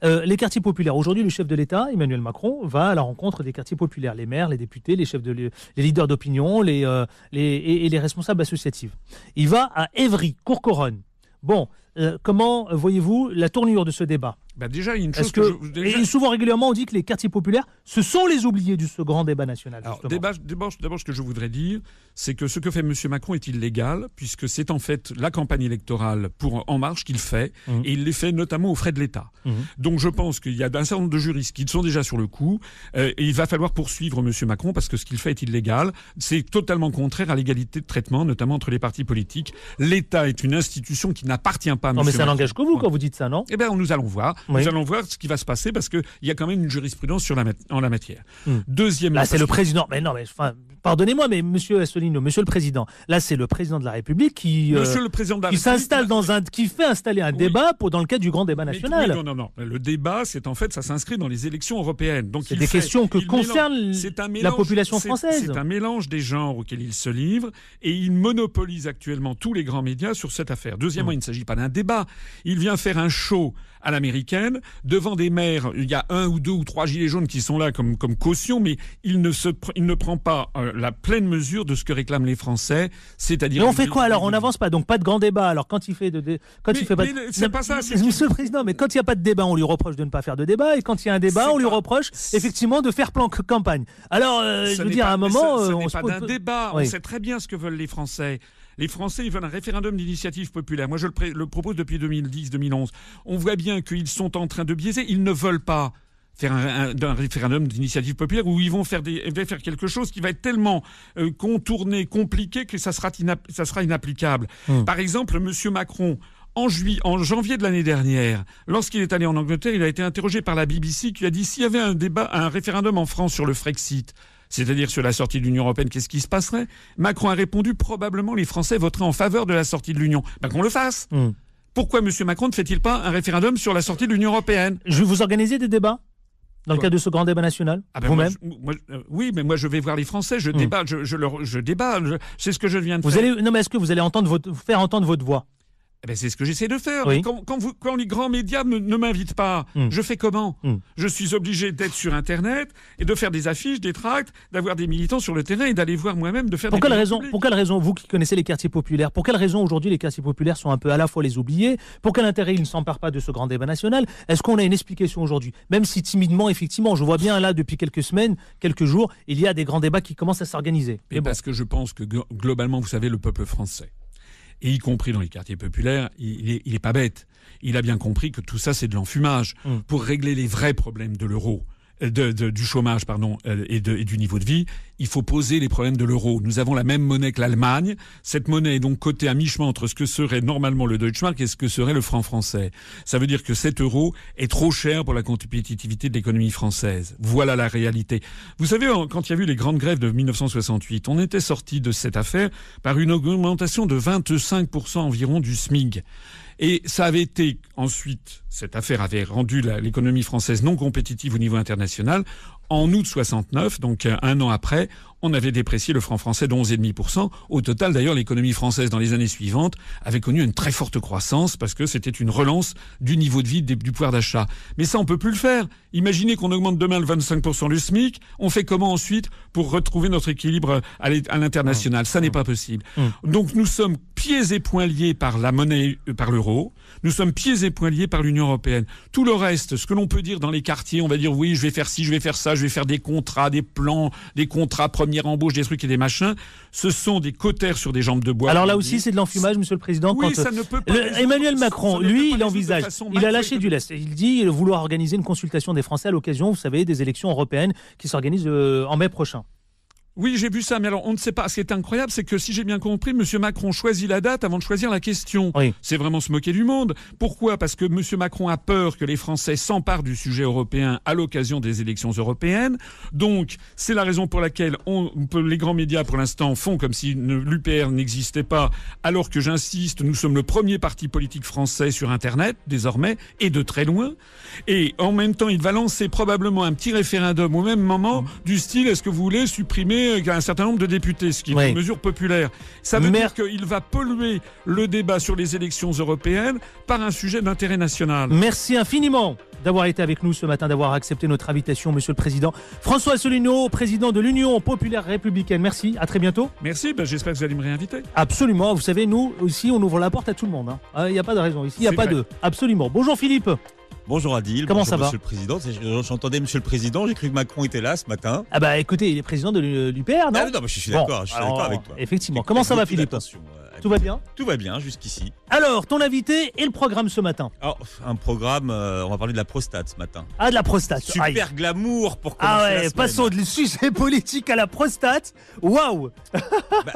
Les quartiers populaires, aujourd'hui, le chef de l'État, Emmanuel Macron, va à la rencontre des quartiers populaires, les maires, les députés, les leaders d'opinion, et les responsables associatifs. Il va à Évry, Courcouronnes. Bon, comment voyez-vous la tournure de ce débat? Déjà, il y a une chose Et souvent, régulièrement, on dit que les quartiers populaires, ce sont les oubliés de ce grand débat national. Alors, d'abord, ce que je voudrais dire, c'est que ce que fait M. Macron est illégal, puisque c'est en fait la campagne électorale pour En Marche qu'il fait, et il les fait notamment aux frais de l'État. Donc je pense qu'il y a un certain nombre de juristes qui sont déjà sur le coup, et il va falloir poursuivre M. Macron, parce que ce qu'il fait est illégal. C'est totalement contraire à l'égalité de traitement, notamment entre les partis politiques. L'État est une institution qui n'appartient pas à M. Macron. Non, mais ça n'engage que vous quand vous dites ça, non? Eh bien, nous allons voir. Oui. Nous allons voir ce qui va se passer, parce qu'il y a quand même une jurisprudence en la matière. Deuxièmement... Là, c'est le président... Mais non, mais pardonnez-moi, mais monsieur Asselineau, monsieur le président, là, c'est le président de la République qui s'installe qui fait installer un débat dans le cadre du grand débat national. Non. Le débat, c'est en fait, ça s'inscrit dans les élections européennes. Donc, c'est des questions que concernent la population française. C'est un mélange des genres auxquels il se livre, et il monopolise actuellement tous les grands médias sur cette affaire. Deuxièmement, il ne s'agit pas d'un débat. Il vient faire un show à l'américaine, devant des maires, il y a 1 ou 2 ou 3 gilets jaunes qui sont là comme caution, mais il ne prend pas la pleine mesure de ce que réclament les Français, c'est-à-dire... Mais on fait quoi alors? On n'avance pas, donc pas de grand débat. Alors quand il fait c'est pas ça. Monsieur le Président, mais quand il n'y a pas de débat, on lui reproche de ne pas faire de débat, et quand il y a un débat, on lui reproche effectivement de faire plan campagne. Alors, je veux dire, à un moment... Ce n'est pas d'un débat, on sait très bien ce que veulent les Français. Les Français, ils veulent un référendum d'initiative populaire. Moi, je le propose depuis 2010-2011. On voit bien qu'ils sont en train de biaiser. Ils ne veulent pas faire un référendum d'initiative populaire où ils vont faire quelque chose qui va être tellement contourné, compliqué, que ça sera inapplicable. Par exemple, M. Macron... En janvier de l'année dernière, lorsqu'il est allé en Angleterre, il a été interrogé par la BBC qui a dit s'il y avait un référendum en France sur le Frexit, c'est-à-dire sur la sortie de l'Union européenne, qu'est-ce qui se passerait? Macron a répondu probablement les Français voteraient en faveur de la sortie de l'Union. Qu'on le fasse. Pourquoi M. Macron ne fait-il pas un référendum sur la sortie de l'Union européenne? Je vais vous organiser des débats dans le cadre de ce grand débat national, vous-même? Oui, mais moi je vais voir les Français, je débat, je débat, c'est ce que je viens de faire. Non, mais est-ce que vous allez faire entendre votre voix? C'est ce que j'essaie de faire. Oui. Quand les grands médias ne m'invitent pas, je fais comment? Je suis obligé d'être sur Internet et de faire des affiches, des tracts, d'avoir des militants sur le terrain et d'aller voir moi-même, de faire Pour quelle raison, vous qui connaissez les quartiers populaires, pour quelle raison aujourd'hui les quartiers populaires sont un peu à la fois les oubliés? Pour quel intérêt ils ne s'emparent pas de ce grand débat national? Est-ce qu'on a une explication aujourd'hui? Même si timidement, effectivement, je vois bien là depuis quelques semaines, quelques jours, il y a des grands débats qui commencent à s'organiser. Parce que je pense que globalement, vous savez, le peuple français, et y compris dans les quartiers populaires, il est pas bête. Il a bien compris que tout ça, c'est de l'enfumage. Pour régler les vrais problèmes de l'euro, du chômage, et du niveau de vie, il faut poser les problèmes de l'euro. Nous avons la même monnaie que l'Allemagne. Cette monnaie est donc cotée à mi-chemin entre ce que serait normalement le Deutschmark et ce que serait le franc français. Ça veut dire que cet euro est trop cher pour la compétitivité de l'économie française. Voilà la réalité. Vous savez, quand il y a eu les grandes grèves de 1968, on était sorti de cette affaire par une augmentation de 25% environ du SMIC. Et ça avait été ensuite, cette affaire avait rendu l'économie française non compétitive au niveau international En août 69, donc un an après, on avait déprécié le franc français de 11,5%. Au total, d'ailleurs, l'économie française, dans les années suivantes, avait connu une très forte croissance parce que c'était une relance du niveau de vie, du pouvoir d'achat. Mais ça, on peut plus le faire. Imaginez qu'on augmente demain le 25% du SMIC. On fait comment ensuite pour retrouver notre équilibre à l'international? Ça n'est pas possible. Donc, nous sommes pieds et poings liés par la monnaie, par l'euro. Nous sommes pieds et poings liés par l'Union européenne. Tout le reste, ce que l'on peut dire dans les quartiers, on va dire oui, je vais faire ci, je vais faire ça, je vais faire des contrats, des plans, des contrats première embauche, des trucs et des machins. Ce sont des cautères sur des jambes de bois. Alors là aussi, c'est de l'enfumage, Monsieur le Président. Oui, ça ne peut pas. Emmanuel Macron, lui, il envisage. Il a lâché du lest. Il dit vouloir organiser une consultation des Français à l'occasion, vous savez, des élections européennes qui s'organisent en mai prochain. Oui, j'ai vu ça, mais alors on ne sait pas. Ce qui est incroyable, c'est que si j'ai bien compris, M. Macron choisit la date avant de choisir la question. Oui. C'est vraiment se moquer du monde. Pourquoi ? Parce que M. Macron a peur que les Français s'emparent du sujet européen à l'occasion des élections européennes. Donc, c'est la raison pour laquelle les grands médias, pour l'instant, font comme si l'UPR n'existait pas, alors que, j'insiste, nous sommes le premier parti politique français sur Internet, désormais, et de très loin. Et en même temps, il va lancer probablement un petit référendum au même moment, du style, est-ce que vous voulez supprimer un certain nombre de députés, ce qui est une mesure populaire. Ça veut dire qu'il va polluer le débat sur les élections européennes par un sujet d'intérêt national. Merci infiniment d'avoir été avec nous ce matin, d'avoir accepté notre invitation, Monsieur le Président. François Asselineau, président de l'Union populaire républicaine. Merci, à très bientôt. Merci, j'espère que vous allez me réinviter. Absolument, vous savez, nous, aussi, on ouvre la porte à tout le monde. Il n'y a pas de raison, ici, il n'y a pas de... Absolument. Bonjour Philippe. Bonjour Adil. Comment bonjour ça va? Monsieur le Président. J'entendais Monsieur le Président, j'ai cru que Macron était là ce matin. Ah bah écoutez, il est président de l'UPR, non? Ah non, je suis d'accord, avec toi. Effectivement. Comment ça va Philippe? Tout va bien? Tout va bien jusqu'ici. Alors, ton invité et le programme ce matin? Un programme, on va parler de la prostate ce matin. Ah, de la prostate. Super glamour pour commencer la semaine. Passons du sujet politique à la prostate. Waouh.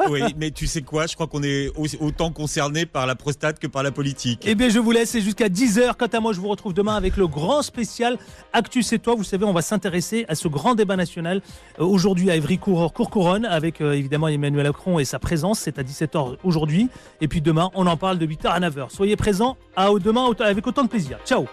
Oui, mais tu sais quoi? Je crois qu'on est autant concerné par la prostate que par la politique. Eh bien, je vous laisse, c'est jusqu'à 10h. Quant à moi, je vous retrouve demain avec le grand spécial Actu c'est toi. Vous savez, on va s'intéresser à ce grand débat national aujourd'hui à Évry-Courcouronnes avec évidemment Emmanuel Macron et sa présence. C'est à 17h aujourd'hui. Et puis demain, on en parle de 8h à 9h. Soyez présents demain avec autant de plaisir. Ciao.